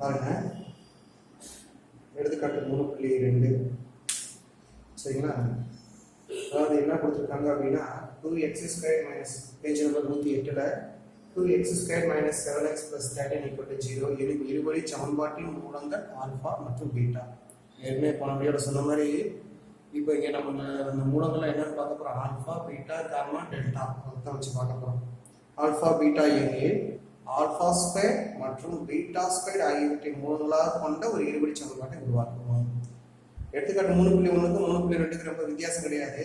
பாருங்க, எடுத்துக்காட்டு 3.2 சரிங்களா. அதாவது என்ன கொடுத்துருக்காங்க அப்படின்னா 2x² மைனஸ் பேஜ் நம்பர் 108ல் 2x² மைனஸ் 7x + 13 0 இருபடி சமன்பாட்டின் மூலங்கள் ஆல்ஃபா மற்றும் பீட்டா. ஏற்கனவே போன வீடியோட சொன்ன மாதிரி இப்போ இங்கே நம்ம அந்த மூலங்கள்லாம் என்னன்னு பார்க்க போகிறோம். ஆல்ஃபா, பீட்டா, காமா, டெல்டா தான் வச்சு பார்க்க போகிறோம். ஆல்ஃபா, பீட்டா எனில் ஆல்ஃபா ஸ்கொயர் மற்றும் பீட்டா ஸ்கொயர் ஆகியவற்றின் மூலங்களாக கொண்ட ஒரு இருபடி சமன்பாட்டை உருவாக்குவோம். எடுத்துக்காட்டு 3.1க்கு 3.2க்கு ரொம்ப வித்தியாசம் கிடையாது.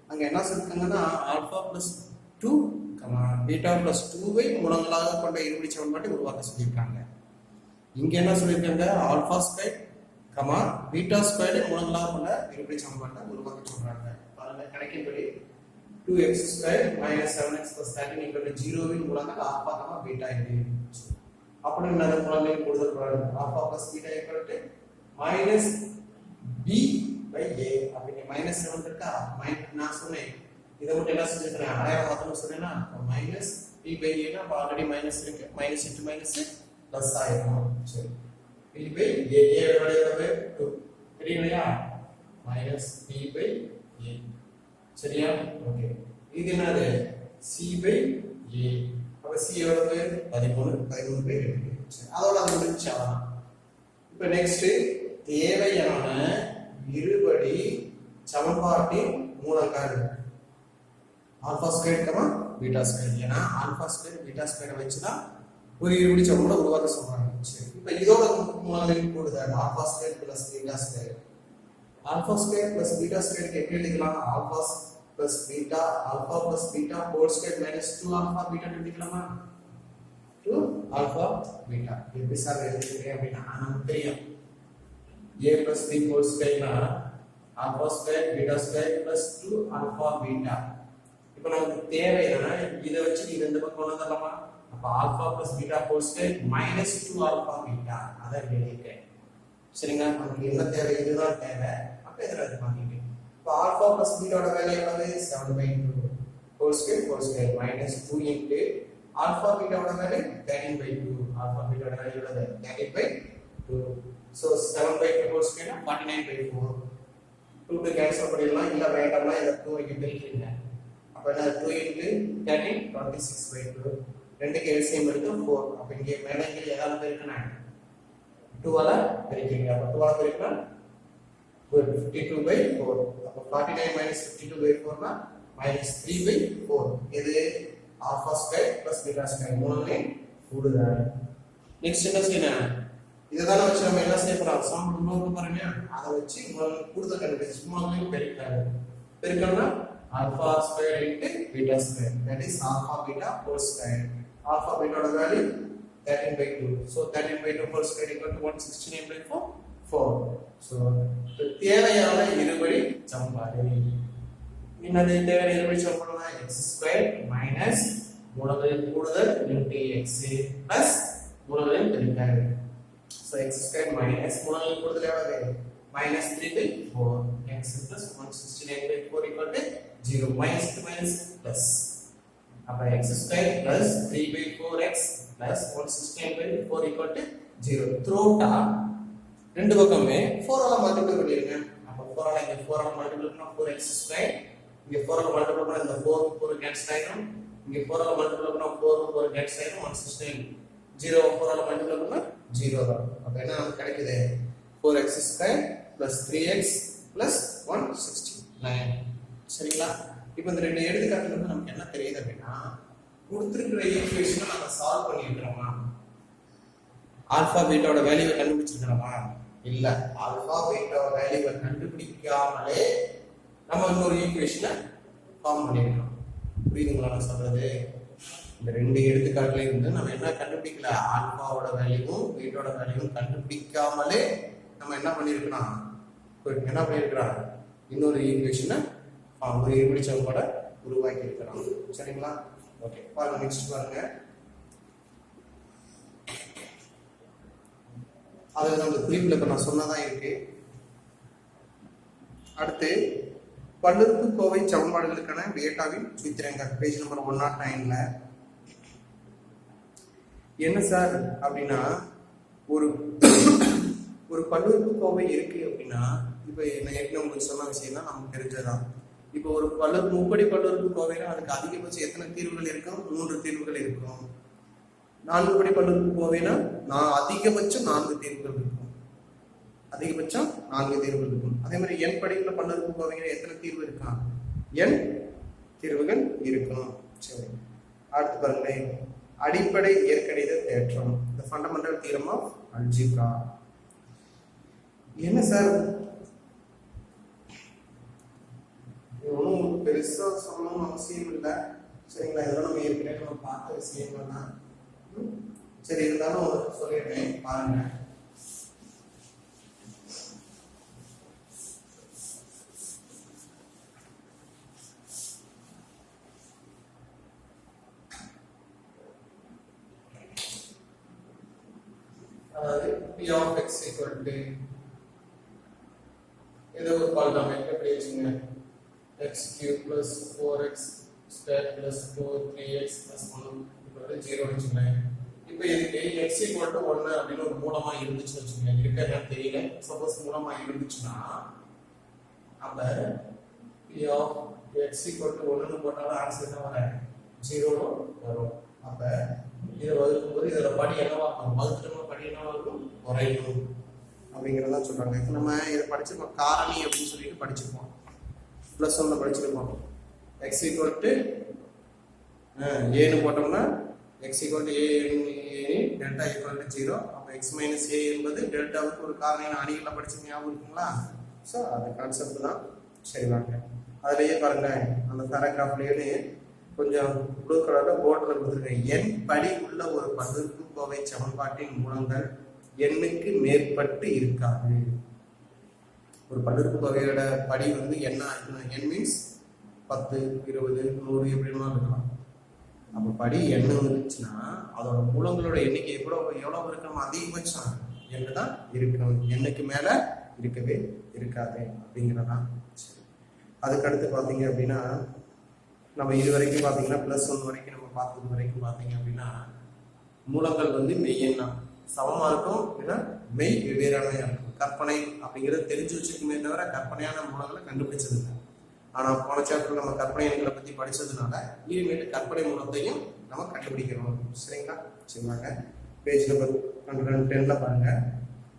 அங்கே என்ன சொல்லியிருக்காங்கன்னா ஆல்ஃபா +2 பீட்டா +2வை மூலங்களாக கொண்ட இருபடி சமன்பாட்டை உருவாக்க சொல்லியிருக்காங்க. இங்கே என்ன சொல்லியிருக்காங்க, ஆல்ஃபா ஸ்கொயர் பீட்டா ஸ்கொயரை மூலங்களாக கொண்ட இருபடி சமன்பாட்டை உருவாக்க சொல்றாங்க. பாருங்க, கணக்கின்படி 2x² மைனஸ் 7x + 13 0வின் மூலங்கள் ஆல்ஃபா பீட்டா இது. அப்படி என்னது மூலங்களின் கூடுதல் தொடர்பு ஆல்ஃபா + பீட்டா -b/a. அப்படி -7 இருக்கா, நான் சொன்னேன் இதை மட்டும் என்ன செஞ்சுக்கிறேன், அடையாளம் மாத்தணும் சொன்னேன்னா -b/a னா ஆல்ரெடி மைனஸ் இருக்கு, மைனஸ் இன்டு மைனஸ் பிளஸ் ஆயிரும். சரி, b/a எவ்வளவு 2 தெரியலையா, -b/a சரியா. ஓகே, இது என்னது c/a. அப்ப c எவ்வளவு 13/2. சரி, அதோட அது முடிஞ்சா. இப்போ நெக்ஸ்ட் தேவையான இருபடி சமன்பாட்டின் மூலங்கள் ஆல்ஃபா ஸ்கொயர் பீட்டா ஸ்கொயர். ஏன்னா ஆல்ஃபா ஸ்கொயர் பீட்டா ஸ்கொயரை வச்சுதான் ஒரு இருபடி சமன்பாடு உருவாக்க சொல்றாங்க. சரி, இப்போ இதோட மூலங்களின் கூடுதல் alpha square + beta square. Alpha square + beta ஸ்கொயருக்கு எப்படி எழுதிக்கலாம், alpha + beta alpha + beta whole square -2 alpha beta எழுதிக்கலாமா, 2 ஆல்ஃபா பீட்டா. எப்படி சார் எழுதிக்கிறீங்க அப்படின்னா நமக்கு தெரியும் a + b ஹோல் ஸ்கொயர்னா alpha square beta square + 2 alpha beta. இப்போ நமக்கு தேவை என்னன்னா இதை வச்சு இது ரெண்டு பக்கம் கொண்டு வரலாமா. அப்ப alpha + beta whole square -2 alpha beta அதை எழுதிக்கிறேன். சரிங்களா, நமக்கு என்ன தேவை, இதுதான் தேவை. அப்ப இதில் அது மாத்திங்க. இப்போ ஆல்ஃபா + பீட்டாவோட வேல்யூ எவ்வளவு 7/2 ஹோல் ஸ்கொயர் -2 இன்டு ஆல்ஃபா பீட்டாவோட வேல்யூ 13/2. ஆல்ஃபா பீட்டாவோட வேல்யூ எவ்வளவு 13/2. So 7/2 whole square 49/4. 2 கேன்சல் பண்ணிடலாம், இல்ல வேண்டாம்னா இத 2 இங்க பெருக்கிடுங்க. அப்ப என்ன 2 இன்டு 13 26/2. ரெண்டுக்கு எல்சிஎம் எடுத்து 4. அப்ப இங்க மேல இங்க எதால பெருக்கணும் 2 ஆல பெருக்கிங்க. அப்ப 2 ஆல பெருக்கினா 52/4. அப்ப 49 -52/4 னா -3/4. இது ஆல்ஃபா ஸ்கொயர் + பீட்டா ஸ்கொயர் மூலங்களின் கூடுதல். நெக்ஸ்ட் என்ன செய்யணும், இதெல்லாம் வச்சு நம்ம என்ன செய்ய போறோம், சாம்பிள் நோட் பாருங்க, அதை வச்சு கூடுதல் கண்டுபிடிச்சு மூலங்களையும் பெருக்கணும்னா alpha square into beta square, that is alpha beta whole square. Alpha பீட்டாவோட value 13/2. So 13/2 whole square equal to 169/4. So தேவையான இருபடி சமன்பாடு என்னது, தேவையான இருபடி சமன்பாடுனா x² மைனஸ் மூலங்களின் கூடுதல் இன்டு x பிளஸ் மூலங்களின் பெருக்கல். So x² மைனஸ் மூலங்களின் கூடுதல் எவ்வளவு -3/4. x plus 169/4 equal to 0. minus to minus plus. அப்ப x² plus 3/4x plus 169/4 equal to 0. throughout ரெண்டு பக்கமே 4 ஆல மல்டிப்ளை பண்ணிருங்க. அப்ப 4 ஆல இங்க 4 ஆல மல்டிப்ளை பண்ணா 4x², இங்க 4 ஆல மல்டிப்ளை பண்ணா இந்த 4 கேன்சல் ஆயிடும், இங்க 4 ஆல மல்டிப்ளை பண்ணா 4 கேன்சல் ஆயிடும். 169 0 4 ஆல மல்டிப்ளை பண்ணா 0 தான். அப்ப என்ன நமக்கு கிடைக்குது 4x² plus 3x plus 169. சரிங்களா. இப்போ இந்த ரெண்டு எடுத்துக்காட்டுல இருந்து நமக்கு என்ன தெரியுது அப்படின்னா, கொடுத்திருக்கிற ஈக்குவேஷனை நம்ம சால்வ் பண்ணிருக்கோமா, ஆல்பா பீட்டாவோட வேல்யூவை கண்டுபிடிச்சிருக்கோமா, இல்ல ஆல்பா பீட்டாவோட வேல்யூவை கண்டுபிடிக்காமலே நம்ம இன்னொரு ஈக்குவேஷனை ஃபார்ம் பண்ணிருக்கோம். புரியுதுங்களா நான் சொல்றது? இந்த ரெண்டு எடுத்துக்காட்டுல இருந்து நம்ம என்ன கண்டுபிடிக்கல, ஆல்பாவோட வேல்யூவும் பீட்டாவோட வேல்யூவும் கண்டுபிடிக்காமலே நம்ம என்ன பண்ணிருக்கோம், என்ன பண்ணிருக்கிறோம், இன்னொரு ஈக்குவேஷனை ஒரு இருபடி சமன்பாடை உருவாக்கி இருக்கிறோம். சரிங்களா. ஓகே, பாருங்க நெக்ஸ்ட் பாருங்க. அது நம்ம குறிப்பில் இப்ப நான் சொன்னதான் இருக்கு. அடுத்து பல்லுறுப்புக்கோவை சமன்பாடுகளுக்கான டேட்டாவின் சூத்திரங்கள் பேஜ் நம்பர் 109ல என்ன சார் அப்படின்னா, ஒரு ஒரு பல்லுறுப்புக்கோவை இருக்கு அப்படின்னா, இப்போ நான் ஏற்கனவே உங்களுக்கு சொன்ன விஷயம் தான் நமக்கு தெரிஞ்சதான். இப்போ ஒரு முப்படி பல்லுறுப்புக்கோவைனா அதுக்கு அதிகபட்சம் எத்தனை தீர்வுகள் இருக்கும்? 3 தீர்வுகள் இருக்கும். 4 படி பல்லுறுப்புக்கோவைனா அதிகபட்சம் 4 தீர்வுகள் இருக்கும். அதிகபட்சம் 4 தீர்வுகள் இருக்கும். அதே மாதிரி n படிக்குள்ள பல்லுறுப்புக்கோவைனா எத்தனை தீர்வு இருக்கா? n தீர்வுகள் இருக்கும். சரி, அடுத்து பாருங்களேன், அடிப்படை இயற்கணித தேற்றம், the fundamental theorem of algebra. என்ன சார் ஒன்றும் பெருசா சொல்லணும்னு அவசியம் இல்லை. சரிங்களா, இதெல்லாம் நம்ம ஏற்கனவே நம்ம பார்த்த விஷயங்கள் தான். சரி, இருந்தாலும் சொல்லிடுறேன் பாருங்க. P of x equal to ஏதோ ஒரு பாலினாமியல் எப்படி வச்சுங்க, x cube plus 4x square plus 3x plus 1 equal 0 வச்சுங்களேன். இப்போ இதுக்கு x equal to 1 அப்படின்னு ஒரு மூலமா இருந்துச்சுன்னு வச்சுங்களேன். இருக்கா தெரியல, சப்போஸ் மூலமா இருந்துச்சுன்னா அப்ப P of x equal to 1 போட்டாலும் ஆன்சர் என்ன வரும்? 0 வரும். அப்ப இதை வகுக்கும்போது இதோட படி என்னவா இருக்கும்? வகுத்துட்டோம்னா படி என்னவா இருக்கும்? குறையும் அப்படிங்கிறதான் சொல்றாங்க. இப்போ நம்ம இதை படிச்சிருக்கோம், காரணி அப்படின்னு சொல்லிட்டு படிச்சிருப்போம், பிளஸ் 1 படிச்சிருப்போம். எக்ஸ் ஈக்குவல் டு ஏன்னு போட்டோம்னா X equal to A delta equal to 0. அப்போ எக்ஸ் மைனஸ் ஏ என்பது டெல்டாவுக்கு ஒரு காரணியான அணிகளை படிச்சு ஞாபகம் இருக்குங்களா? ஸோ அது கான்செப்ட் தான். சரி வாங்க, அதுலேயே பாருங்க, அந்த பேராகிராஃப்லேயே கொஞ்சம் ப்ளூ கலரில் போர்டில் கொடுத்துருக்கேன். n படி உள்ள ஒரு பல்லுறுப்புக்கோவை சமன்பாட்டின் மூலங்கள் எண்ணுக்கு மேற்பட்டு இருக்காது. ஒரு பல்லுறுப்புக்கோவையோட படி வந்து என்ன n மீன்ஸ் 10, 20, 100 எப்படிமா இருக்கலாம். அப்போ படி n இருந்துச்சுன்னா அதோட மூலங்களோட எண்ணிக்கை எவ்வளவு இருக்கணும்? அதிகபட்சம் n தான் இருக்கணும், எண்ணுக்கு மேல இருக்கவே இருக்காது அப்படிங்கிறதான். அதுக்கடுத்து பார்த்தீங்க அப்படின்னா, நம்ம இது வரைக்கும் பார்த்தீங்கன்னா +1 வரைக்கும் நம்ம பார்த்தது வரைக்கும் பார்த்தீங்க அப்படின்னா, மூலங்கள் வந்து மெய் எண்ணா சமமா இருக்கும், இல்லைன்னா மெய் வெவ்வேறானவையா இருக்கும். கற்பனை அப்படிங்கிறத தெரிஞ்சு வச்சுக்குமே தவிர கற்பனையான மூலங்களை கண்டுபிடிச்சது இல்லை. ஆனால் போன சாப்டர் நம்ம கற்பனை எண்களை பற்றி படித்ததுனால இனிமேட்டு கற்பனை மூலத்தையும் நம்ம கண்டுபிடிக்கிறோம். சரிங்களா? சரிங்க, பேஜ் நம்பர் 110 பாருங்க,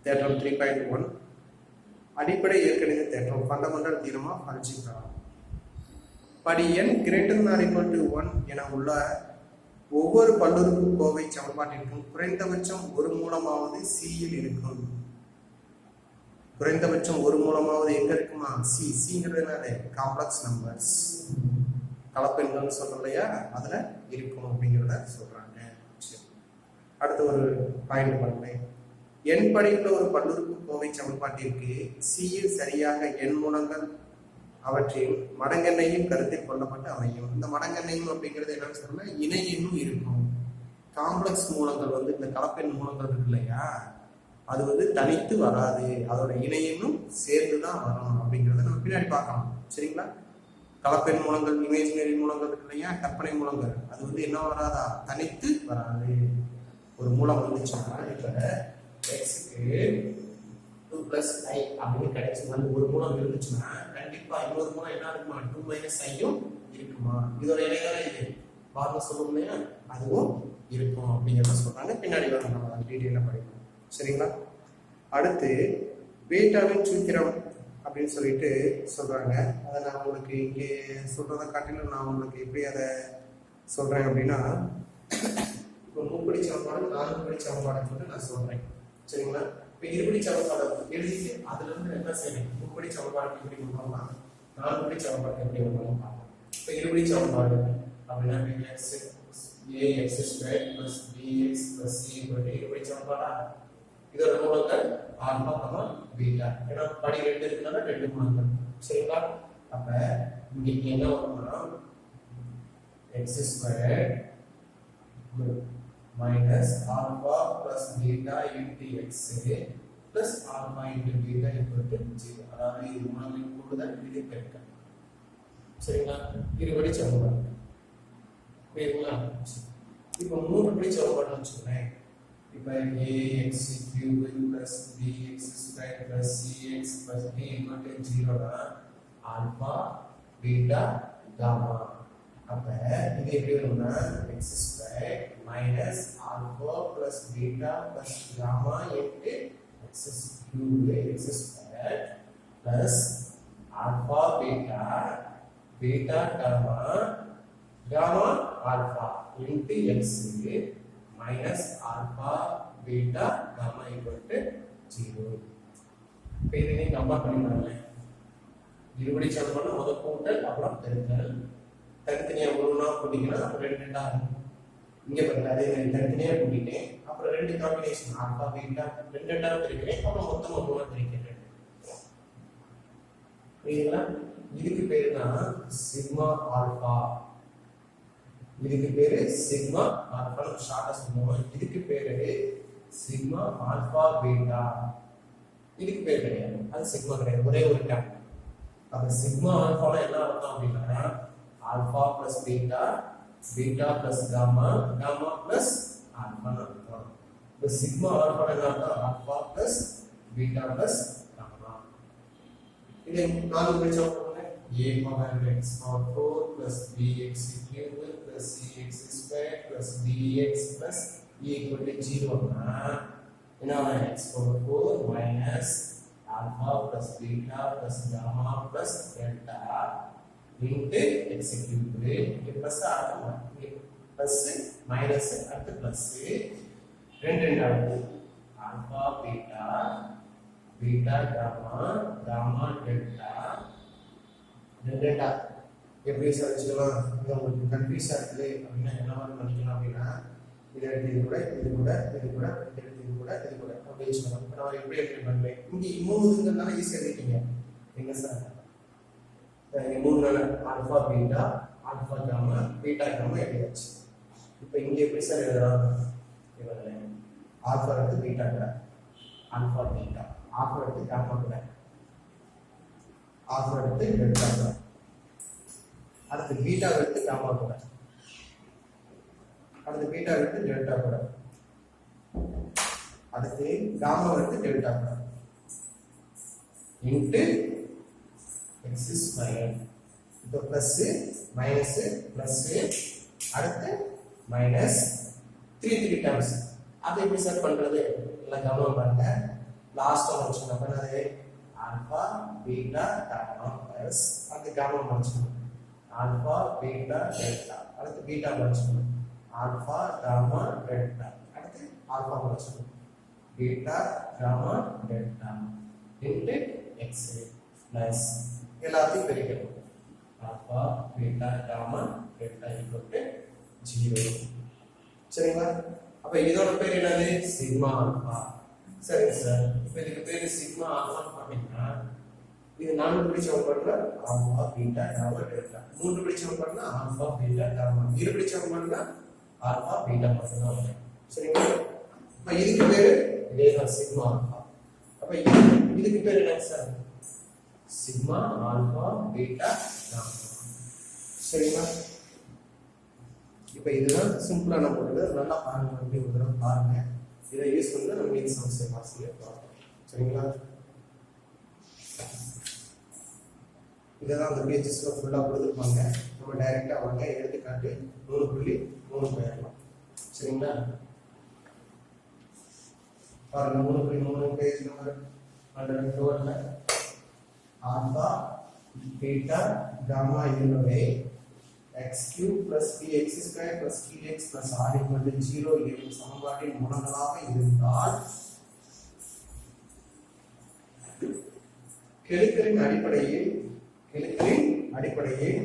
தேற்றம் 3.1 அடிப்படை இயற்கணித தேற்றம், ஃபண்டமெண்டல் தியரம் ஆஃப் அல்ஜிப்ரா. படி n ≥ 1 என உள்ள ஒவ்வொரு பல்லுறுப்புக்கோவை சமன்பாட்டிற்கும் குறைந்தபட்சம் ஒரு மூலமாவது சியில் இருக்கும். குறைந்தபட்சம் ஒரு மூலமாவது எங்க இருக்குமா? சிங்கிறது என்னது? காம்ப்ளெக்ஸ் நம்பர்ஸ், கலப்பெண்கள் சொல்றோம் இல்லையா, அதுல இருக்கும் அப்படிங்கிறத சொல்றாங்க. அடுத்த ஒரு பாயிண்ட் பாருங்களேன், n படியுள்ள ஒரு பல்லுறுப்புக்கோவை சமன்பாட்டிற்கு சியில் சரியாக n மூலங்கள் அவற்றின் மடங்கெண்ணையும் கருத்தில் கொள்ளப்பட்டு அமையும். இந்த மடங்கெண்ணையும் அப்படிங்கிறது என்னன்னு சொன்னா இணை எண்ணும் இருக்கும். காம்ப்ளெக்ஸ் மூலங்கள் வந்து இந்த கலப்பெண் மூலங்கள் இருக்கு இல்லையா, அது வந்து தனித்து வராது, அதோட இணை எண்ணும் சேர்ந்துதான் வரும் அப்படிங்கிறத நம்ம பின்னாடி பார்க்கலாம். சரிங்களா? கலப்பெண் மூலங்கள், இமேஜினரி மூலங்கள் இருக்கு இல்லையா, கற்பனை மூலங்கள், அது வந்து என்ன வராதா? தனித்து வராது. ஒரு மூலம் வந்துச்சுன்னா இப்ப எக்ஸுக்கு 2 + i அப்படின்னு கிடைச்சு வந்து ஒரு மூலம் இருந்துச்சுன்னா கண்டிப்பா இன்னொரு மூலம் என்ன இருக்குமா? 2 - i-யும் இருக்குமா? இதோட இணையான இது பாருங்க சொல்லும் இல்லையா, அதுவும் இருக்கும் அப்படிங்கிறத சொல்றாங்க. பின்னாடி வரும், நம்ம டீட்டெயிலாக படிக்கணும். சரிங்களா? அடுத்து பீட்டாவின் சூத்திரம் அப்படின்னு சொல்லிட்டு சொல்றாங்க. அதை நான் உங்களுக்கு இங்கே சொல்றதை காட்டிலும் நான் உங்களுக்கு எப்படி அதை சொல்றேன் அப்படின்னா, இப்போ 3 படி சமன்பாடு 4 படி சமன்பாடு வந்து நான் சொல்றேன். சரிங்களா? இப்போ 2 படி சமன்பாடு எழுதி அதுல இருந்து என்ன செய்யணும்? 3 படி சமன்பாடு எப்படி கொண்டு 4 படி சமன்பாடு எப்படி கொண்டு பார்ப்போம். இப்போ 2 படி சமன்பாடு அப்படின்னா ax² + bx + c 2 படி சமன்பாடா? இதோட மூலங்கள் ஆல்பா, பீட்டா. ஏன்னா படி 2 இருக்குன்னா 2 மூலங்கள். சரிங்களா? அப்ப இங்க என்ன வரும்னா x² minus alpha plus beta into x plus alpha into beta equal to 0. அதாவது இது மூலங்களின் கூடுதல், இது பெருக்கல். சரிங்களா? இருபடி சமன்பாடு. புரியுதுங்களா? இப்போ 3 படி சமன்பாடு வச்சுக்கிறேன். இப்போ ax cube plus bx square plus cx plus d equal to 0 னா ஆல்பா பீட்டா காமா. அப்ப இது எப்படி வரும்னா x square minus alpha plus beta plus gamma into x cube x square plus alpha beta beta gamma gamma alpha into x minus alpha beta gamma equal to 0. இப்போ இதை நீங்க compare பண்ணி பாருங்க. இருபடி சமமான முதல் கூட்டல் அப்புறம் பெருக்கல். தனித்தனியா ஒண்ணா கூட்டினா அப்புறம் ரெண்டா இங்க பாருங்க அதே மாதிரி தனித்தனியா கூட்டிட்டேன். அப்புறம் ரெண்டு காம்பினேஷன் ஆல்பா பீட்டா ரெண்டா பிரிக்கிறேன். அப்புறம் மொத்தமா ஒண்ணா பிரிக்கிறேன். புரியுதுங்களா? இதுக்கு பேரு தான் சிக்மா ஆல்பா. இதுக்கு பேரு சிக்மா ஆல்பா ஷார்ட்டா சொல்லுவோம். இதுக்கு பேரு சிக்மா ஆல்பா பீட்டா. இதுக்கு பேர் கிடையாது. அது சிக்மா கிடையாது. ஒரே ஒரு டேம். அப்ப சிக்மா ஆல்பானா என்ன அர்த்தம் அப்படின்னா alpha plus beta beta plus gamma gamma plus ஆல்பான்னு அர்த்தம். இப்போ சிக்மா ஆல்பா என்ன அர்த்தம் alpha plus beta plus gamma. இதை நாலு பிரிச்சா போடுங்க. a power x power 4 plus bx cube plus cx square plus dx plus e equal to 0 னா என்ன x power 4 minus alpha plus beta plus gamma plus delta into x cube. இது plus ஆகும். Plus minus அடுத்து plus ரெண்டு ஆகுது. Alpha beta beta gamma gamma delta delta எப்படி வச்சுக்கலாம். இது உங்களுக்கு கன்ஃபியூஸா இருக்குது அப்படின்னா என்ன மாதிரி பண்ணிக்கலாம் அப்படின்னா இதை எடுத்து இது கூட இது கூட இது கூட எடுத்து இது கூட இது கூட அப்படின்னு சொல்லலாம். இப்போ நான் எப்படி எப்படி பண்ணுவேன் இங்கே மூணுங்கிறதுனால ஈஸியாக எழுதிட்டீங்க. எங்க சார் இங்கே மூணு நாள் alpha beta alpha gamma beta gamma எழுதியாச்சு. இப்போ இங்கே எப்படி சார் எழுதலாம் இவங்களே ஆல்பா எடுத்து பீட்டா கூட ஆல்பா பீட்டா ஆல்பா எடுத்து காமா கூட ஆல்பா எடுத்து டெல்டா கூட அடுத்து பீட்டா எடுத்து காமா கூட அடுத்து பீட்டா எடுத்து டெல்டா கூட அடுத்து காமா எடுத்து டெல்டா கூட இன்ட்டு x ஸ்கொயர். இப்போ பிளஸ் மைனஸ் பிளஸ் அடுத்து மைனஸ் 3 டேர்ம்ஸ். அதை எப்படி சார் பண்றது எல்லாம் கவனம் பாருங்க. லாஸ்டா வச்சுக்கணும். அப்ப என்னது ஆல்பா பீட்டா காமா பிளஸ் அடுத்து காமா வச்சுக்கணும் ஆல்பா பீட்டா டெல்டா அடுத்து பீட்டா வச்சுக்கணும் ஆல்பா காமா டெல்டா அடுத்து ஆல்பா வச்சுக்கணும் beta gamma delta into x plus எல்லாத்தையும் பெருக்கணும் alpha beta gamma delta equal to 0. சரிங்களா? அப்ப இதோட பேர் என்னது சிக்மா ஆல்பா. சரிங்க சார். இப்போ இதுக்கு பேரு சிக்மா ஆல்பான்னு பாத்தீங்கன்னா இது 4 பிடிச்சவங்க பண்ணா ஆல்பா பீட்டா காமா டெல்டா, 3 பிடிச்சவங்க பண்ணா ஆல்பா பீட்டா காமா, 2 பிடிச்சவங்க பண்ணா ஆல்பா பீட்டா மட்டும் தான் வரும். சரிங்களா? அப்ப இதுக்கு பேரு இதேதான் சிக்மா ஆல்பா. அப்ப இதுக்கு பேர் என்ன sir sigma alpha beta gamma. சரிங்களா? இப்போ இதுதான் சிம்பிளா நான் போடுறது. நல்லா பாருங்க, அப்படி ஒரு தடவை பாருங்க. இதை யூஸ் பண்ணி நம்ம மீன் சமஸ்யை மாசிலே பார்ப்போம். சரிங்களா? இதெல்லாம் அந்த பேஜஸ்ல ஃபுல்லா கொடுத்துருப்பாங்க. நம்ம டைரக்டா வாங்க எடுத்துக்காட்டு 3.3 போயிடலாம். சரிங்களா? பாருங்க 3.3 பேஜ் நம்பர் 104ல ஆல்பா பீட்டா காமா இதனுடைய x cube plus px square plus qx plus r equal to 0 எனும் சமன்பாட்டின் மூலங்களாக இருந்தால் கெழுக்களின் அடிப்படையில்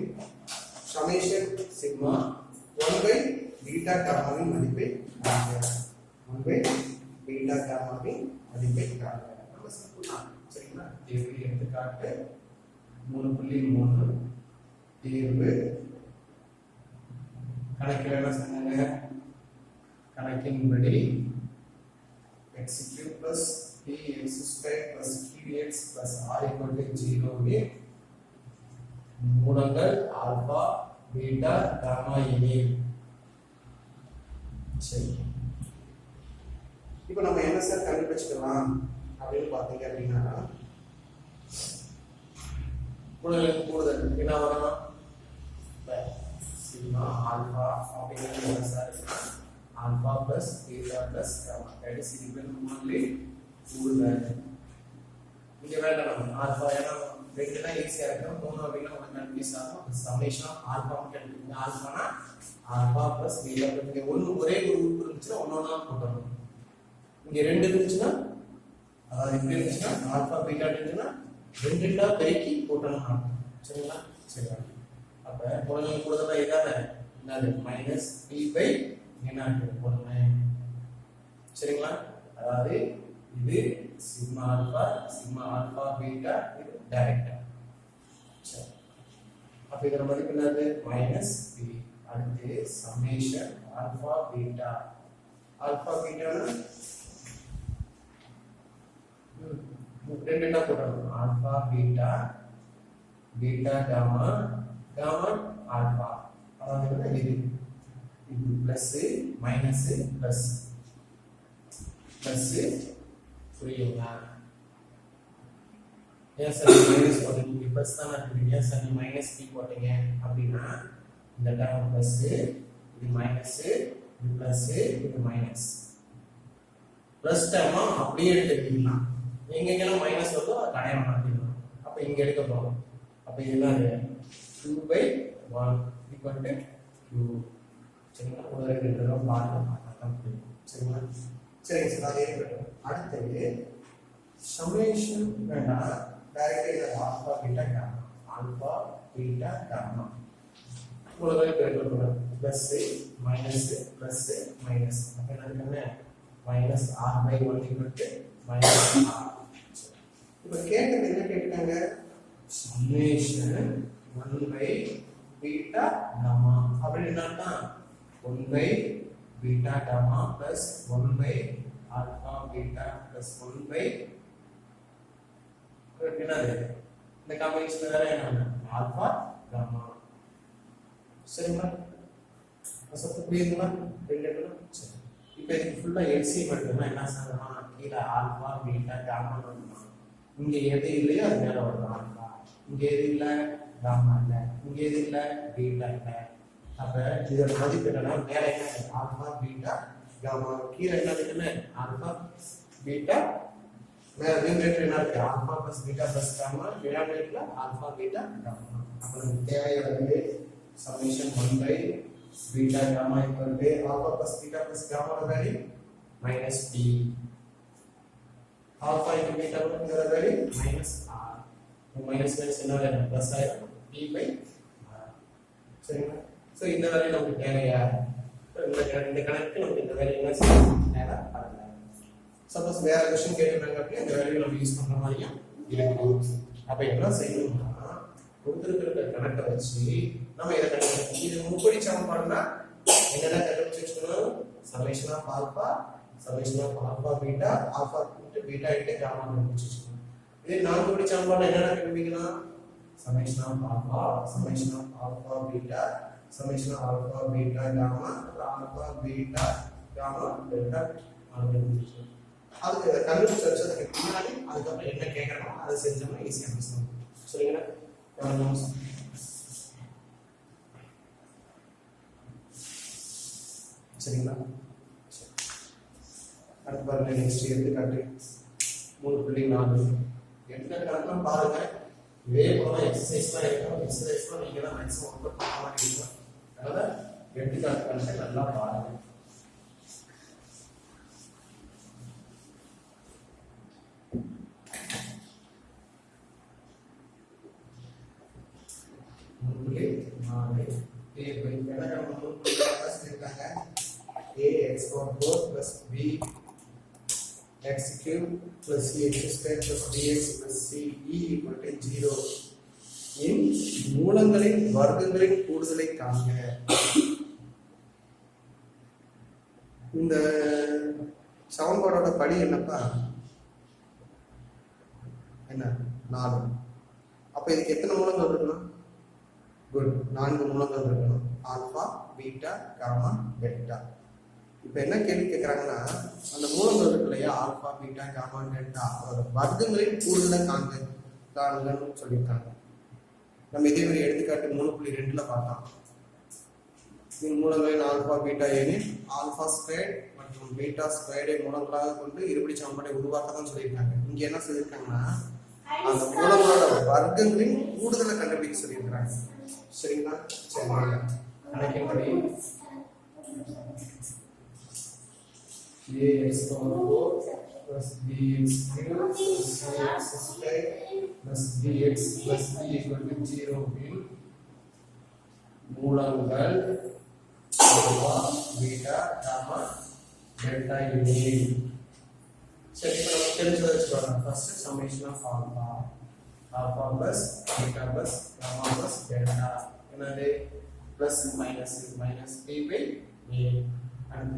சமேஷன் சிக்மா 1 by beta காமாவின் மதிப்பை காண்க. 1 by beta காமாவின் மதிப்பை காண்க. நம்ம சொல்லலாம். சரிங்களா? தேவை எடுத்துக்காட்டு 3.3 தீர்வு. கணக்கில் என்ன சொன்னாங்க? கணக்கின்படி x cube plus px square plus qx plus r equal to 0 மூலங்கள் ஆல்பா பீட்டா காமா எனில். சரி, இப்போ நம்ம என்ன சார் கண்டுபிடிச்சிக்கலாம் அப்படின்னு பார்த்தீங்க அப்படின்னா கூடுதல் என்ன வரும் சிக்மா ஆல்பா அப்படிங்கிறது என்ன sir alpha plus beta plus gamma that is equal to only கூடுதல் இங்க வேண்டாம் ஆல்பா ஏன்னா ரெண்டுனா ஈஸியா இருக்கும் மூணு அப்படின்னா உங்களுக்கு கன்ஃபியூஸ் ஆகும் சமேஷன் ஆஃப் ஆல்பா மட்டும் எடுத்துக்கோங்க ஆல்பானா ஆல்பா பிளஸ் பீட்டா இங்க ஒரே ஒரு உறுப்பு இருந்துச்சுன்னா ஒன்னொன்னா போடணும் இங்க ரெண்டு இருந்துச்சுன்னா அதாவது இப்படி இருந்துச்சுன்னா ஆல்பா பீட்டா இருந்துச்சுன்னா ரெண்டுடா பெருக்கி போட்டணும் சரிங்களா சரி அப்ப குறைஞ்சது கூடுதலா இதானே என்னது மைனஸ் பி பை என்ன போடணும் சரிங்களா அதாவது இது சிக்மா ஆல்பா பீட்டா இது டைரக்டா சரி அப்ப இதோட மதிப்பு என்னது மைனஸ் பி அடுத்து சம்மேஷன் ஆல்பா பீட்டா ரெண்டு என்ன போடணும் ஆல்பா பீட்டா காமா ஆல்பா அதாவது இது பிளஸ் மைனஸ் பிளஸ் புரியுங்களா ஏன் சார் மைனஸ் போட்டீங்க பிளஸ் தான் இருக்கு ஏன் சார் மைனஸ் பி போட்டீங்க அப்படின்னா இந்த டேர்ம் பிளஸ் இது மைனஸ் இது பிளஸ் இது மைனஸ் பிளஸ் டேர்மா அப்படியே எடுத்துக்கலாம் எங்கெங்கெல்லாம் மைனஸ் வருதோ அதை கடையம் மாற்றிடணும் அப்போ இங்கே எடுக்க போகிறோம் அப்போ இதுதான் 2/1 ஈக்குவல் டு 2 சரிங்களா ஒரு ரெண்டு தடவை பார்க்கலாம் சரிங்களா சரிங்க சார் அதே இருக்கட்டும் அடுத்தது சம்மேஷன் வேண்டாம் டைரக்டாக இதை ஆல்பா பீட்டா காமா உங்களுக்கு பெருக்கணும் ப்ளஸ் மைனஸ் அப்போ என்ன minus r/1 equal to minus r இப்போ கேட்டது என்ன கேட்டாங்க சம்மேஷன் 1/பீட்டா காமா அப்படி என்னன்னா 1/பீட்டா காமா plus 1/ஆல்பா பீட்டா plus 1/, என்னது இந்த காம்பினேஷன் வேற என்ன ஆல்பா காமா சரிங்களா அசத்து புரியுதுங்களா ரெண்டு சரி இப்போ இதுக்கு ஃபுல்லா எல்சிஎம் எடுத்தோம்னா என்ன சொல்லலாம் கீழே ஆல்பா பீட்டா காமா வரணும் இங்க எது இல்லையோ அது மேல வரணும் ஆல்பா இங்க எது இல்லை காமா இல்லை இங்க எது இல்லை பீட்டா இல்லை அப்ப இதோட மதிப்பு என்னன்னா மேல என்ன ஆல்பா பீட்டா காமா கீழே என்ன இருக்குன்னு ஆல்பா பீட்டா மேல நியூமரேட்டர் என்ன இருக்கு alpha plus beta plus gamma டினாமினேட்டர்ல ஆல்பா பீட்டா காமா அப்ப நமக்கு தேவையானது சம்மேஷன் 1/பீட்டா gamma equal to alpha plus beta plus gamma value minus p alpha into beta இதோட வேல்யூ மைனஸ் r மைனஸ் என்ன வேல்யூ பிளஸ் ஆயிடும் p/r சரிங்களா சோ இந்த வேல்யூ நமக்கு தேவையா இந்த கணக்கு நமக்கு இந்த வேல்யூ என்ன தேவை பரல சப்போஸ் வேற क्वेश्चन கேட்றாங்க அப்படியே இந்த வேல்யூ நம்ம யூஸ் பண்ற மாதிரியும் இருக்கும் அப்ப என்ன செய்யணும்னா கொடுத்திருக்கிற கணக்கை வச்சு நம்ம இத கண்டுபிடிக்கணும் இது முப்படி சமன்பாடுனா என்னென்ன கண்டுபிடிச்சிருக்கணும் summation of alpha beta alpha into beta into gamma கண்டுபிடிச்சிருக்கணும் இது நான்குபடி சமன்பாடு என்னென்ன கண்டுபிடிக்கலாம் summation of alpha beta gamma alpha beta gamma delta கண்டுபிடிச்சிருக்கணும் அதுக்கு கண்டுபிடிச்சு வச்சதுக்கு பின்னாடி அதுக்கப்புறம் என்ன கேட்கறோம் அதை செஞ்சோம்னா ஈஸியாக பேசணும் சரிங்களா சரிங்களா அடுத்து பாருங்க நெக்ஸ்ட் எடுத்துக்காட்டு 3.4 எடுத்துக்காட்டுலாம் பாருங்க இதே போல எக்ஸசைஸ்லாம் இருக்கும் எக்ஸசைஸ்லாம் நீங்க தான் மேக்ஸிமம் ஒர்க் பண்ண மாதிரி இருக்கும் அதனால எடுத்துக்காட்டு நல்லா பாருங்க ax/4 plus b x cube plus c x square plus dx plus c e equal to 0 இன் மூலங்களின் வர்க்கங்களின் கூடுதலை காண்க. இந்த சமன்பாடோட படி என்னப்பா என்ன 4. அப்ப இதுக்கு எத்தனை மூலங்கள் இருக்கணும்? குட் 4 மூலங்கள் இருக்கணும். ஆல்பா பீட்டா காமா டெல்டா இப்போ என்ன கேள்வி கேட்குறாங்கன்னா, அந்த மூலங்கள் இருக்கு இல்லையா, ஆல்பா பீட்டா காமா டெல்டா, அதோட வர்க்கங்களின் கூடுதலை காணுங்கன்னு சொல்லியிருக்காங்க. நம்ம இதே ஒரு எடுத்துக்காட்டு 3.2ல பார்த்தோம். மூலங்களின் ஆல்பா பீட்டா எனில் ஆல்பா ஸ்கொயர் மற்றும் பீட்டா ஸ்கொயரை மூலங்களாக கொண்டு இருபடி சமன்பாட்டை உருவாக்க தான் சொல்லியிருக்காங்க. இங்க என்ன சொல்லியிருக்காங்கன்னா, அந்த மூலங்களோட வர்க்கங்களின் கூடுதலை கண்டுபிடிக்க சொல்லியிருக்கிறாங்க. சரிங்களா? சரி, கணக்கின்படி ax4 plus bx3 plus cx2 plus bx plus b equal to 0 இல் மூலங்கள் ஆல்பா பீட்டா காமா டெல்டா எனில். சரி, இப்போ நம்ம தெரிஞ்சதை வச்சுக்கோங்க. First summation of alpha plus beta plus gamma plus delta என்னது plus minus b by a and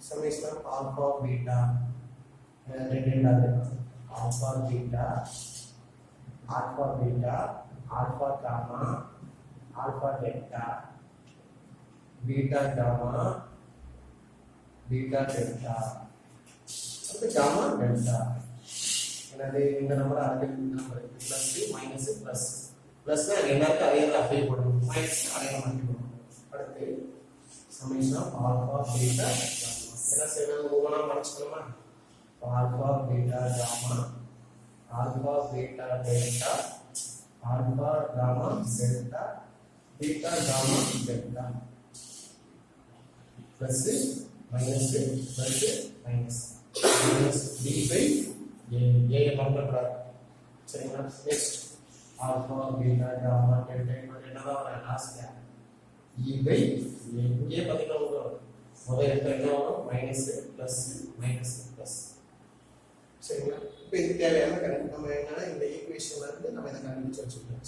summation of alpha beta ரெண்டாவது alpha beta alpha gamma alpha delta beta gamma beta delta அப்ப gamma delta என்னது இந்த number அதுக்கு இந்த number plus minus plus plus எல்லாருக்கும் அதே அப்படியே போடணும், மைனஸ் அதே மாத்தி போடணும். அடுத்து சம்மேஷன் ஆஃப் ஆல்பா பீட்டா என்ன செய்யணும், ஒவ்வொன்றா மறைச்சிக்கலாமா? Alpha beta gamma alpha beta delta alpha gamma delta beta gamma delta plus minus minus b by a மறந்துடுறாரு. சரிங்களா? Next alpha beta gamma delta என்னதான் வர லாஸ்ட் e by a. இங்கே பார்த்தீங்கன்னா முதல் இடத்துல என்ன வரும், மைனஸ் பிளஸ். சரிங்களா? இப்போ இது தேவையான கணக்கு. நம்ம என்னன்னா இந்த ஈக்குவேஷன்ல இருந்து நம்ம இதை கண்டுபிடிச்சு வச்சுக்கலாம்.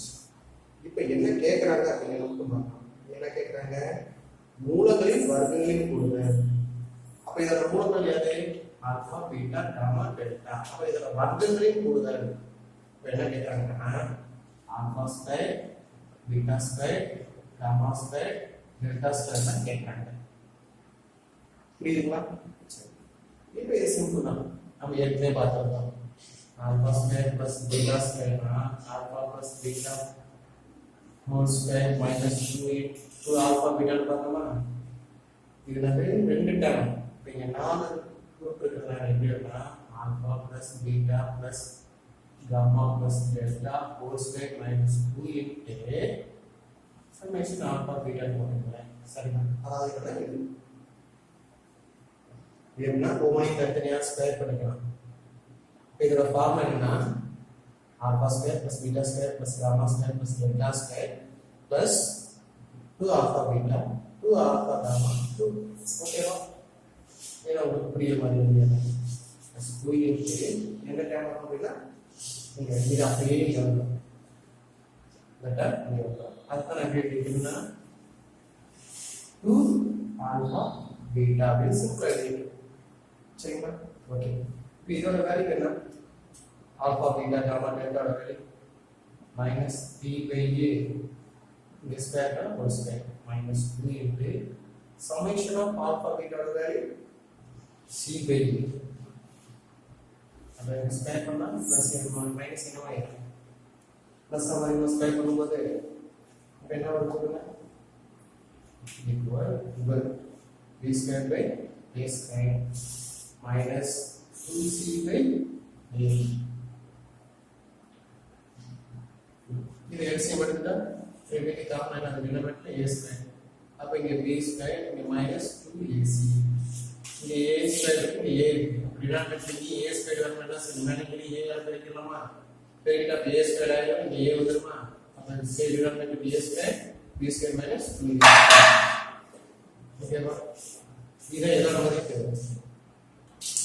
இப்போ என்ன கேட்கறாங்க அப்படின்னு மட்டும் பார்க்கலாம். என்ன கேட்கறாங்க, மூலங்களின் வர்க்கங்களின் கூடுதல். அப்ப இதோட மூலங்கள் எது, ஆல்பா பீட்டா காமா டெல்டா. அப்ப இதோட வர்க்கங்களின் கூடுதல் இப்போ என்ன கேட்கறாங்கன்னா, alpha square beta square gamma square delta square தான் கேட்கறாங்க. புரியுதுங்களா? இப்போ இது சிம்பிள் தான். நம்ம ஏற்கனவே பார்த்துருக்கோம். ஆல்பா ஸ்கொயர் பிளஸ் பீட்டா ஸ்கொயர்னா alpha plus beta whole square minus 2 alpha பீட்டான்னு பார்த்தோமா? இதுல ரெண்டு டேர்ம். இப்போ இங்கே 4 குரூப் இருக்கிறதுனால எப்படின்னா alpha plus beta plus gamma plus delta whole square minus 2 into summation alpha பீட்டான்னு போட்டுக்கிறேன். சரிங்களா? அதாவது என்ன ஒவ்வொன்றையும் தனித்தனியாக ஸ்கொயர் பண்ணிக்கலாம். இதோட ஃபார்முலா என்னன்னா alpha square plus beta square plus gamma square plus delta square plus 2 alpha beta 2 alpha gamma 2. ஓகேவா? ஏன்னா உங்களுக்கு புரிய மாதிரி இல்லையா? 2 இன்ட்டு என்ன டேர்ம் அப்படின்னா நீங்கள் இது அப்படியே எழுதணும். இந்த டேர்ம் இங்கே எழுதலாம். அதுதான் எப்படி எழுதிக்கணும்னா 2 ஆல்பா பீட்டா அப்படின்னு சிம்பிளாக எழுதிக்கணும். சரிங்களா? ஓகே. இப்போ இதோட வேல்யூ என்ன, ஆல்பா பீட்டா காமா டெல்டாவோட value minus b by a இந்த ஸ்கொயர்னா whole square minus 2 into summation of alpha பீட்டாவோட வேல்யூ c by a. அதை ஸ்கொயர் பண்ணா பிளஸ் மைனஸ் என்னவா இருக்கும், பிளஸ் மாதிரி ஸ்கொயர் பண்ணும்போது இப்போ என்ன வரும் சொல்லுங்க, equal b square by a square minus 2c by a. இது எல்சிஎம் எடுத்துட்டா ரெண்டுக்கு காமன் அந்த டினாமினேட்டர் a ஸ்கொயர். அப்ப இங்க b ஸ்கொயர் இங்க minus 2ac. இங்க a ஸ்கொயர் இங்க a இருக்கு. டினாமினேட்டர் a ஸ்கொயர் வரணும்னா சிமெட்ரிக்கலி a ஆல் பெருக்கலாமா? பெருக்கிட்டா a ஸ்கொயர் ஆயிடும். இங்க a வந்துருமா? அப்ப say denominator b square minus 2ac. ஓகேவா? இதை எதோட மதிப்பு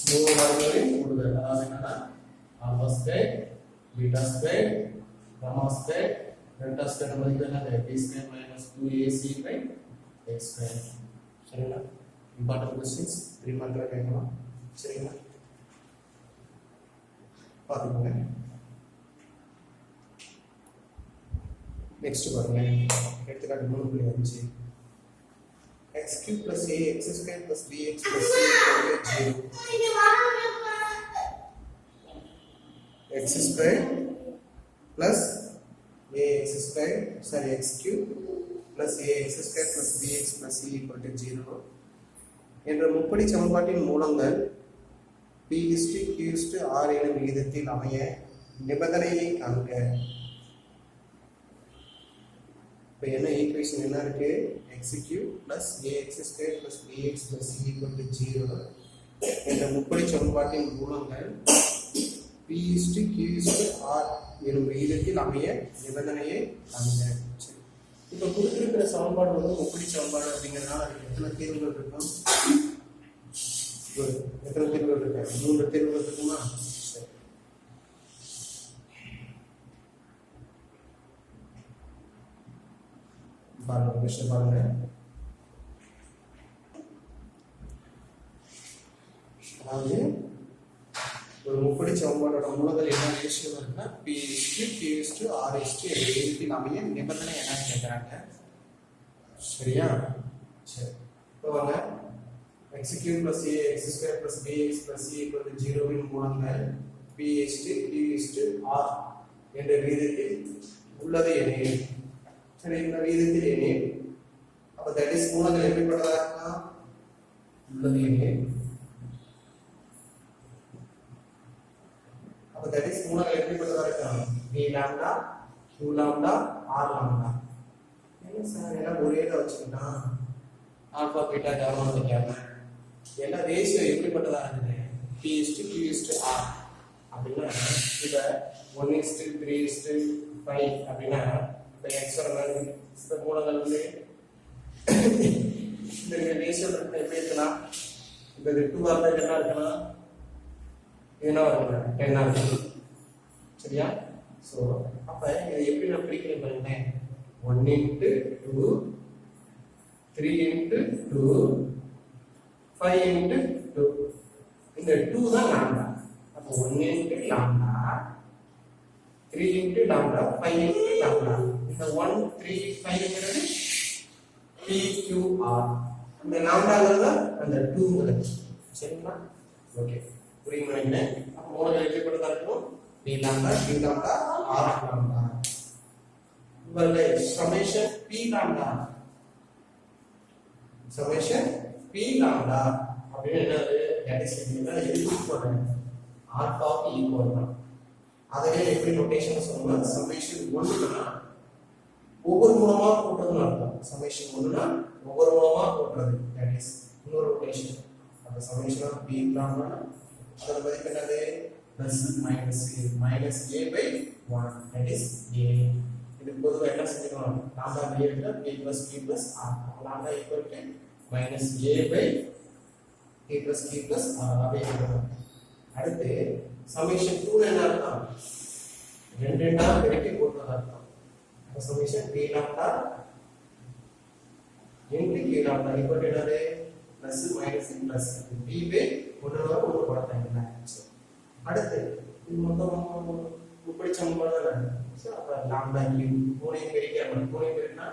மூணு வர்க்கங்களின் கூடுதல். அதாவது என்னன்னா alpha square beta square gamma square delta square மதிப்பு என்னது b square minus 2ac by x square. சரிங்களா? இம்பார்ட்டன்ட் क्वेश्चंस 3 மார்க்ல கேட்கலாம். சரிங்களா? பாத்துக்கோங்க. நெக்ஸ்ட் பாருங்க, எடுத்துக்காட்டு 3.5. x cube plus a x square plus bx plus c equal to 0. x square plus ax square sorry x cube plus ax square plus bx plus c equal to 0 என்ற முப்படி சமன்பாட்டின் மூலங்கள் p is to q is to r எனும் விகிதத்தில் அமைய நிபந்தனையை காண்க. இப்போ என்ன ஈக்குவேஷன் என்ன இருக்கு? x cube plus ax square plus bx plus c equal to 0 என்ற முப்படி சமன்பாட்டின் மூலங்கள் p is to q is to r எனும் விகிதத்தில் அமைய நிபந்தனையை காண்க. இப்போ கொடுத்திருக்கிற சமன்பாடு வந்து முப்படி சமன்பாடு அப்படிங்கிறதுனால அதுக்கு எத்தனை தீர்வுகள் இருக்கும்? எத்தனை தீர்வுகள் இருக்கு? 3 தீர்வுகள் இருக்குமா? பாருங்க விஷயம் பாருங்க. அதாவது ஒரு முப்படி சமன்பாடோட மூலங்கள் என்ன ரேஷியோ இருக்குன்னா p is to r is to எதிர்ப்பில் அமைய நிபந்தனை என்னன்னு கேட்குறாங்க. சரியா? சரி, இப்போ வாங்க x cube plus a x square plus bx plus c equal to 0 இன் மூலங்கள் p is to q is to r என்ற விகிதத்தில் உள்ளது எனில், சரி, இந்த விகிதத்தில் எனில் அப்ப that is மூலங்கள் எப்படிப்பட்டதா இருக்கும்? உள்ளது எனில் அப்ப that is மூலங்கள் எப்படிப்பட்டதா இருக்கும்? b lambda q lambda r lambda. என்ன சார் எல்லாம் ஒரே இத வச்சுக்கிட்டான், ஆல்பா பீட்டா காமா வைக்காம எல்லா ரேஷியோ எப்படிப்பட்டதா இருக்குது? p is to q is to r அப்படின்னா இப்ப 1:3:5 அப்படின்னா இப்ப x வரலாம் இந்த மூலங்கள் வந்து இந்த ரேஷியோ எப்படி இருக்கலாம்? இந்த 2 வரல என்ன இருக்கலாம்? என்ன வரலாம்? 10 இருக்கலாம். சரியா? சோ அப்ப இதை எப்படி நான் பிரிக்கிறேன் பாருங்க. 1:2 3:2 5:2 இந்த 2 தான் லாம்டா. அப்ப 1 லாம்டா 3 லாம்டா 5 லாம்டா. இந்த 1 3 5ங்கிறது PQR. இந்த லாம்டாங்கிறது அந்த 2ங்கிறது. சரிங்களா? ஓகே, புரியுமா? என்ன அப்ப மூலங்கள் எப்படிப்பட்டதா இருக்கும்? p lambda q lambda r lambda. இவருடைய summation p lambda summation p lambda அப்படினா என்னது? that is equal alpha equal தான். அதே எப்படி நோட்டேஷன் சொல்லுவோம்? சமேஷன் 1னா ஒவ்வொரு மூலமா கூட்டறது அர்த்தம். சமேஷன் 1னா ஒவ்வொரு மூலமா கூட்டறது, that is இன்னொரு நோட்டேஷன். அந்த சமேஷன் ஆஃப் p lambda அதோட மதிப்பு என்னது? plus minus a/1, that is a. இது பொதுவா என்ன செஞ்சிரோம்? lambda a எடுத்தா a plus p plus r. lambda equal to minus a/a plus b plus r ஆக இருக்கும். அடுத்து சமேஷன் 2 என்ன அர்த்தம்? ரெண்டா பெருக்கி போடுறது அர்த்தம். அப்ப summation p lambda into q lambda equal to என்னது? plus minus plus b by 1 வரை ஒரு போடுறாங்க. அடுத்து இது மொத்தம் முப்படி சமன்பாடு தானே. சோ அப்ப lambda q மூணையும் பெருக்கிடணும். மூணையும் பெருக்கினா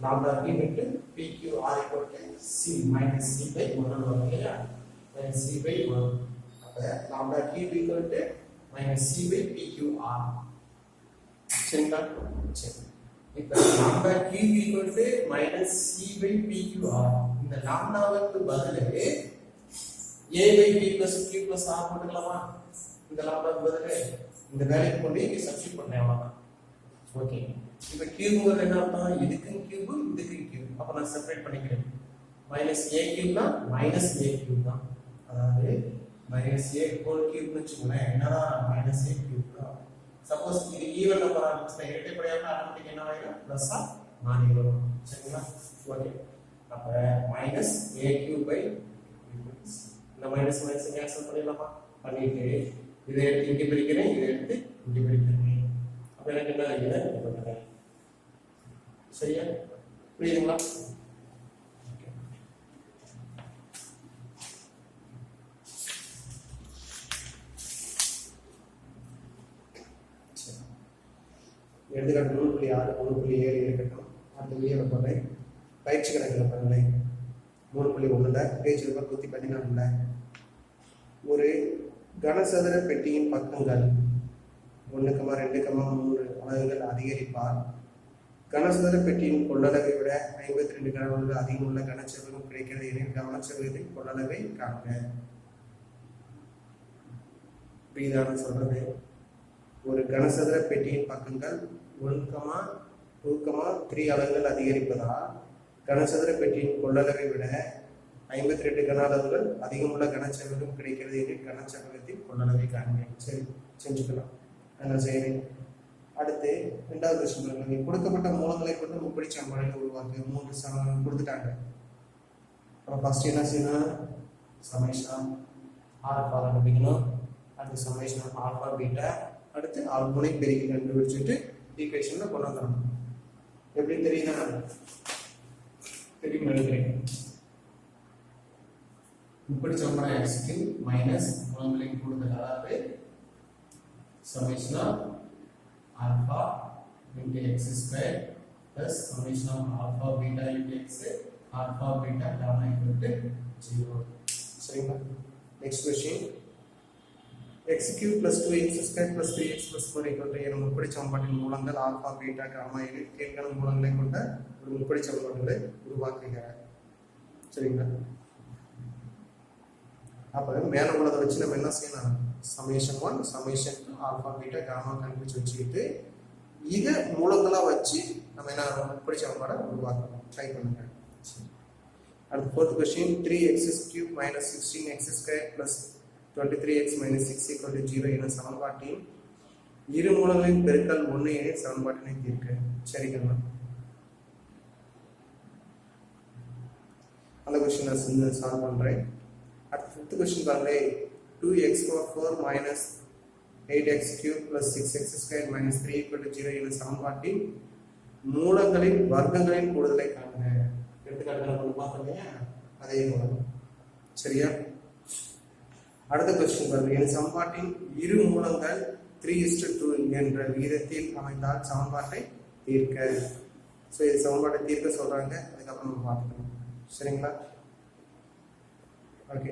lambda p into pqr equal to c minus c by 1 வரும் இல்லையா? minus c by 1. அப்ப lambda q equal to minus c by pqr. சரிங்களா? சரி, இப்ப lambda q equal to minus c by pqr. இந்த லாம்டாவுக்கு பதிலா a by p plus q plus r போட்டுக்கலாமா? இந்த லாம்டாவுக்கு பதிலா இந்த வேல்யூ கொண்டு இங்க சப்ஸ்டிட்யூட் பண்ணேன் அவ்வளவுதான். ஓகே, இப்ப கியூப்ங்கிறது என்ன அர்த்தம்? இதுக்கும் கியூப் இதுக்கும் கியூப். அப்ப நான் செப்பரேட் பண்ணிக்கிறேன். மைனஸ் a கியூப் தான் மைனஸ் a கியூப் தான். அதாவது மைனஸ் a ஹோல் கியூப்னு வச்சுக்கோங்களேன். என்னதான் மைனஸ் a கியூப் தான். சப்போஸ் இது ஈவன் நம்பரா இருந்துச்சுன்னா இரட்டைப்படையாக ஆட்டோமேட்டிக் என்ன ஆயிடும்? பிளஸ் ஆ மாறி வரும். சரிங்களா? ஓகே, அப்ப மைனஸ் a கியூப் பை இந்த மைனஸ் மைனஸ் கேன்சல் பண்ணிடலாமா? பண்ணிட்டு இதை எடுத்து இங்கே பிரிக்கிறேன், இதை எடுத்து இங்கே பிரிக்கிறேன். அப்ப எனக்கு என்ன ஆகுது? சரியா? புரியுதுங்களா? எடுத்துக்காட்டு 3.6 3.7 இருக்கட்டும். அந்த வீடியோவை பாருங்க. பயிற்சி கணக்கில் பாருங்களேன். 3.1 பேஜ் நம்பர் 114. ஒரு கனசதுர பெட்டியின் பக்கங்கள் 1, 2, 3 அலகுகள் அதிகரிப்பால் கனசதுர பெட்டியின் கொள்ளளவை விட 52 கன அளவுகள் அதிகமுள்ள கனசெவ்வகம் கிடைக்கிறது எனில் கனசெவ்வகத்தின் கொள்ளளவை காண்க. இதான சொல்றது. ஒரு கனசதுர பெட்டியின் பக்கங்கள் 1, 2, 3 அலகுகள் அதிகரிப்பதால் கனசதுர பெட்டியின் கொள்ளளவை விட 52 கன அளவுகள் அதிகமுள்ள கனசெவ்வகம் கிடைக்கிறது எனில் கனசெவ்வகத்தின் கொள்ளளவை காண்க. சரி, செஞ்சுக்கலாம். நான் செய்கிறேன். அடுத்து 2வது கொஸ்டின், கொடுக்கப்பட்ட மூலங்களை கொண்டு முப்படி சமன்பாடுகளை உருவாக்கு. 3 சமன்பாடு கொடுத்துட்டாங்க. அப்புறம் ஃபர்ஸ்ட் என்ன செய்யணும்? சமேஷன் ஆல்பா கண்டுபிடிக்கணும். அடுத்து சமேஷன் ஆல்பா பீட்டா. அடுத்து ஆல்பனை பெருக்கி கண்டுபிடிச்சிட்டு ஈக்குவேஷன்ல கொண்டு வந்துடணும். எப்படி தெரியுதா? தெரியும் நினைக்கிறேன். முப்படி சமன்பாடு x3 மைனஸ் மூலங்களின் கூடுதல், அதாவது summation alpha into x square plus summation of alpha beta into x alpha beta gamma equal to 0. சரிங்களா? Next question, x cube plus 2x square plus 3x plus 4 equal to எனும் முப்படி சமன்பாட்டின் மூலங்கள் alpha beta gamma எனில் கீழ்காணும் மூலங்களை கொண்ட ஒரு முப்படி சமன்பாடுகளை உருவாக்குக. சரிங்களா? அப்ப மேல உள்ளதை வச்சு நம்ம என்ன செய்யணும்? Summation 1 summation 2 alpha beta gamma கண்டுபிடிச்சு வச்சுக்கிட்டு இதை மூலங்களா வச்சு நம்ம என்ன முப்படி சமன்பாடை உருவாக்கணும். ட்ரை பண்ணுங்க. அடுத்து 4th question, 3x³ minus 16x² plus 23x minus 6 equal to 0 எனும் சமன்பாட்டின் இரு மூலங்களின் பெருக்கல் 1 எனில் சமன்பாட்டினை தீர்க்க. சரிங்களா? அந்த கொஸ்டின் நான் சால்வ் பண்றேன். அடுத்து 5th கொஸ்டின் பாருங்க, 2x4 minus 8x³ plus 6x² minus 3 equal to 0 எனும் சமன்பாட்டின் மூலங்களின் வர்க்கங்களின் கூடுதலை காண்க. எடுத்துக்காட்டுகளை கொண்டு பார்த்தோம், அதே மூலம். சரியா? அடுத்த கொஸ்டின் பாருங்க, என் சமன்பாட்டின் இரு மூலங்கள் 3:2 என்ற விகிதத்தில் அமைந்தால் சமன்பாட்டை தீர்க்க. ஸோ இது சமன்பாட்டை தீர்க்க சொல்றாங்க. அதுக்கப்புறம் நம்ம பார்த்துக்கணும். சரிங்களா? ஓகே,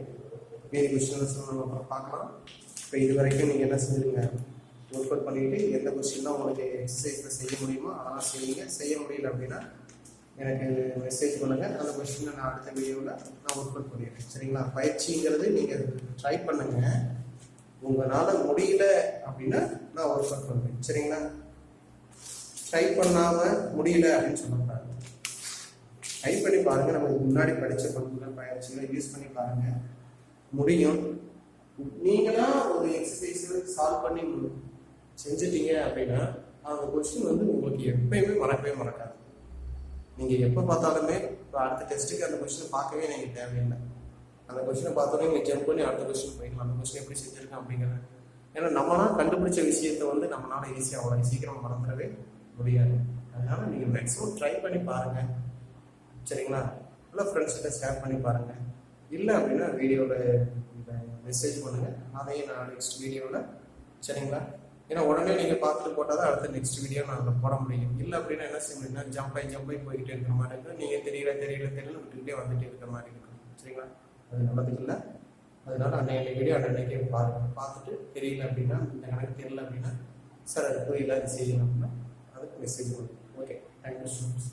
மீதி கொஸ்டின்ஸ் நம்ம அப்புறம் பார்க்கலாம். இப்போ இது வரைக்கும் நீங்கள் என்ன செஞ்சுருங்க? ஒர்க் அவுட் பண்ணிட்டு எந்த கொஸ்டின்லாம் உங்களுக்கு எக்ஸசைஸில் செய்ய முடியுமோ அதெல்லாம் செய்யுங்க. செய்ய முடியல அப்படின்னா எனக்கு மெசேஜ் பண்ணுங்கள். அந்த கொஸ்டினை நான் அடுத்த வீடியோவில் நான் ஒர்க் அவுட் பண்ணிடுறேன். சரிங்களா? பயிற்சிங்கிறது நீங்கள் ட்ரை பண்ணுங்க. உங்களால் முடியல அப்படின்னா நான் ஒர்க் அவுட் பண்ணுறேன். சரிங்களா? ட்ரை பண்ணாமல் முடியல அப்படின்னு சொல்லக்கூடாது. ட்ரை பண்ணி பாருங்கள். நமக்கு முன்னாடி படித்த பண்புகள் பயிற்சிகளை யூஸ் பண்ணி பாருங்கள், முடியும். நீங்களா ஒரு எக்ஸசைஸ் சால்வ் பண்ணி செஞ்சுட்டீங்க அப்படின்னா அந்த கொஸ்டின் வந்து உங்களுக்கு எப்பயுமே மறக்கவே மறக்காது. நீங்கள் எப்போ பார்த்தாலுமே இப்போ அடுத்த டெஸ்ட்டுக்கு அந்த கொஸ்டினை பார்க்கவே நீங்கள் தேவையில்லை. அந்த கொஸ்டினை பார்த்தோன்னே நீங்கள் ஜம்ப் பண்ணி அடுத்த கொஸ்டின் போய்க்கலாம். அந்த கொஸ்டின் எப்படி செஞ்சுருக்கேன் அப்படிங்கிறது. ஏன்னா நம்மளாம் கண்டுபிடிச்ச விஷயத்தை வந்து நம்மளால ஈஸியாக அவ்வளோ சீக்கிரம் மறந்துடவே முடியாது. அதனால நீங்கள் மேக்ஸிமம் ட்ரை பண்ணி பாருங்கள். சரிங்களா? இல்லை ஃப்ரெண்ட்ஸ்கிட்ட ஷேர் பண்ணி பாருங்கள். இல்லை அப்படின்னா வீடியோவில் மெசேஜ் பண்ணுங்கள். அதையும் நான் நெக்ஸ்ட் வீடியோவில். சரிங்களா? ஏன்னா உடனே நீங்கள் பார்த்துட்டு போட்டால் தான் அடுத்த நெக்ஸ்ட் வீடியோ நான் அதில் போட முடியும். இல்லை அப்படின்னா என்ன செய்ய முடியும்னா ஜம்ப் ஆகி போய்கிட்டே இருக்கிற மாதிரி இருக்கும். நீங்கள் தெரியல விட்டுக்கிட்டே வந்துட்டு இருக்கிற மாதிரி இருக்கும். சரிங்களா? அது நல்லதுக்கு இல்லை. அதனால அன்னைக்கு வீடியோ அன்னைக்கே பாருங்கள். பார்த்துட்டு தெரியல அப்படின்னா, இந்த கணக்கு தெரியல அப்படின்னா, சார் அது புரியல அது செய்யணும் அப்படின்னா அதுக்கு மெசேஜ் பண்ணுங்க. Okay, thank you so much.